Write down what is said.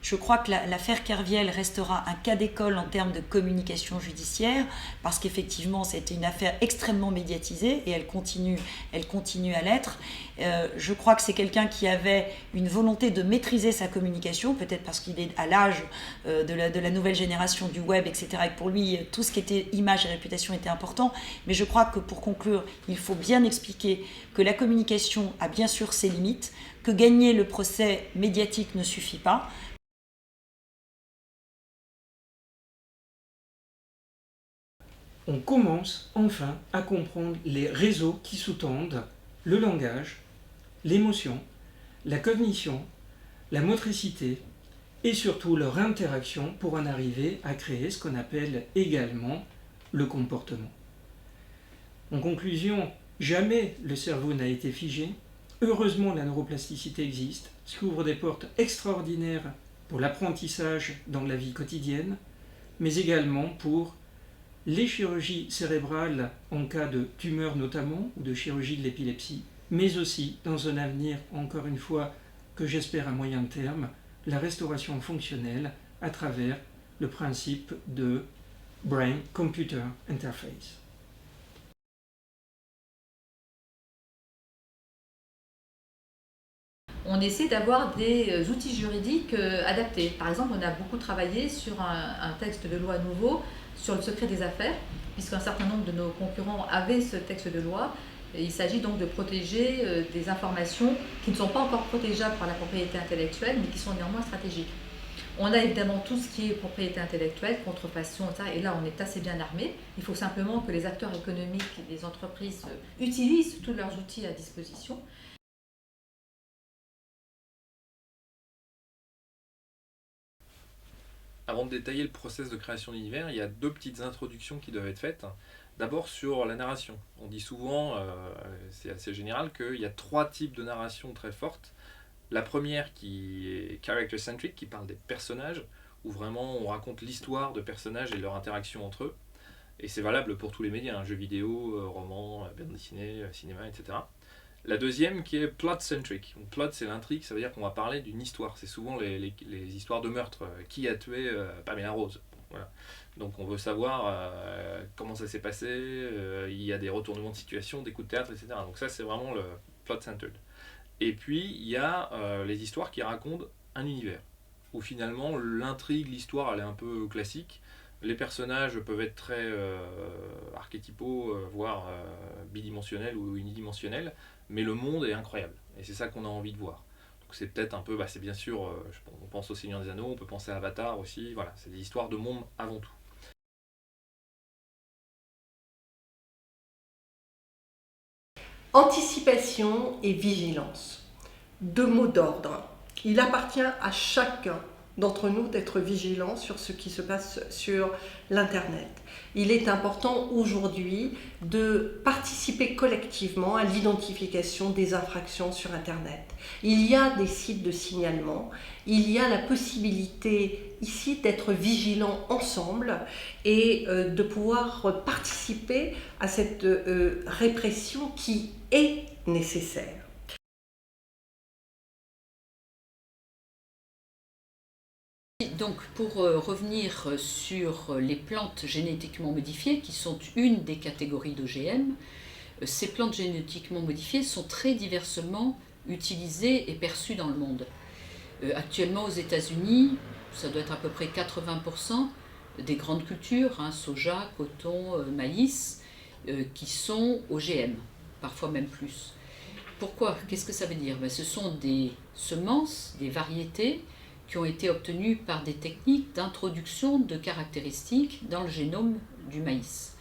Je crois que l'affaire Kerviel restera un cas d'école en termes de communication judiciaire, parce qu'effectivement, c'était une affaire extrêmement médiatisée et elle continue à l'être. Je crois que c'est quelqu'un qui avait une volonté de maîtriser sa communication, peut-être parce qu'il est à l'âge de la nouvelle génération du web, etc. Et que pour lui, tout ce qui était image et réputation était important. Mais je crois que pour conclure, il faut bien expliquer que la communication a bien sûr ses limites, que gagner le procès médiatique ne suffit pas. On commence enfin à comprendre les réseaux qui sous-tendent le langage, l'émotion, la cognition, la motricité et surtout leur interaction pour en arriver à créer ce qu'on appelle également le comportement. En conclusion, jamais le cerveau n'a été figé. Heureusement, la neuroplasticité existe, ce qui ouvre des portes extraordinaires pour l'apprentissage dans la vie quotidienne, mais également pour les chirurgies cérébrales en cas de tumeur notamment, ou de chirurgie de l'épilepsie, mais aussi, dans un avenir, encore une fois, que j'espère à moyen terme, la restauration fonctionnelle à travers le principe de Brain-Computer Interface. On essaie d'avoir des outils juridiques adaptés. Par exemple, on a beaucoup travaillé sur un texte de loi nouveau sur le secret des affaires, puisqu'un certain nombre de nos concurrents avaient ce texte de loi. Et il s'agit donc de protéger des informations qui ne sont pas encore protégeables par la propriété intellectuelle, mais qui sont néanmoins stratégiques. On a évidemment tout ce qui est propriété intellectuelle, contrefaçon, etc. Et là, on est assez bien armé. Il faut simplement que les acteurs économiques et les entreprises utilisent tous leurs outils à disposition. Avant de détailler le process de création d'univers, il y a deux petites introductions qui doivent être faites. D'abord sur la narration. On dit souvent, c'est assez général, qu'il y a trois types de narration très fortes. La première qui est character-centric, qui parle des personnages, où vraiment on raconte l'histoire de personnages et leur interaction entre eux. Et c'est valable pour tous les médias, jeux vidéo, romans, bande dessinée, cinéma, etc. La deuxième qui est plot-centric. Plot, c'est l'intrigue, ça veut dire qu'on va parler d'une histoire. C'est souvent les histoires de meurtre. Qui a tué Pamela Rose? Voilà. Donc on veut savoir comment ça s'est passé, il y a des retournements de situation, des coups de théâtre, etc. Donc ça c'est vraiment le plot-centered. Et puis il y a les histoires qui racontent un univers, où finalement l'intrigue, l'histoire elle est un peu classique. Les personnages peuvent être très archétypaux, voire bidimensionnels ou unidimensionnels, mais le monde est incroyable, et c'est ça qu'on a envie de voir. Donc c'est peut-être un peu, c'est bien sûr, on pense au Seigneur des Anneaux, on peut penser à Avatar aussi, voilà, c'est des histoires de monde avant tout. Anticipation et vigilance. Deux mots d'ordre. Il appartient à chacun d'entre nous d'être vigilant sur ce qui se passe sur l'Internet. Il est important aujourd'hui de participer collectivement à l'identification des infractions sur Internet. Il y a des sites de signalement, il y a la possibilité ici d'être vigilants ensemble et de pouvoir participer à cette répression qui est nécessaire. Donc pour revenir sur les plantes génétiquement modifiées, qui sont une des catégories d'OGM, ces plantes génétiquement modifiées sont très diversement utilisées et perçues dans le monde. Actuellement aux États-Unis, ça doit être à peu près 80% des grandes cultures, soja, coton, maïs, qui sont OGM, parfois même plus. Pourquoi? Qu'est-ce que ça veut dire? Ce sont des semences, des variétés qui ont été obtenues par des techniques d'introduction de caractéristiques dans le génome du maïs.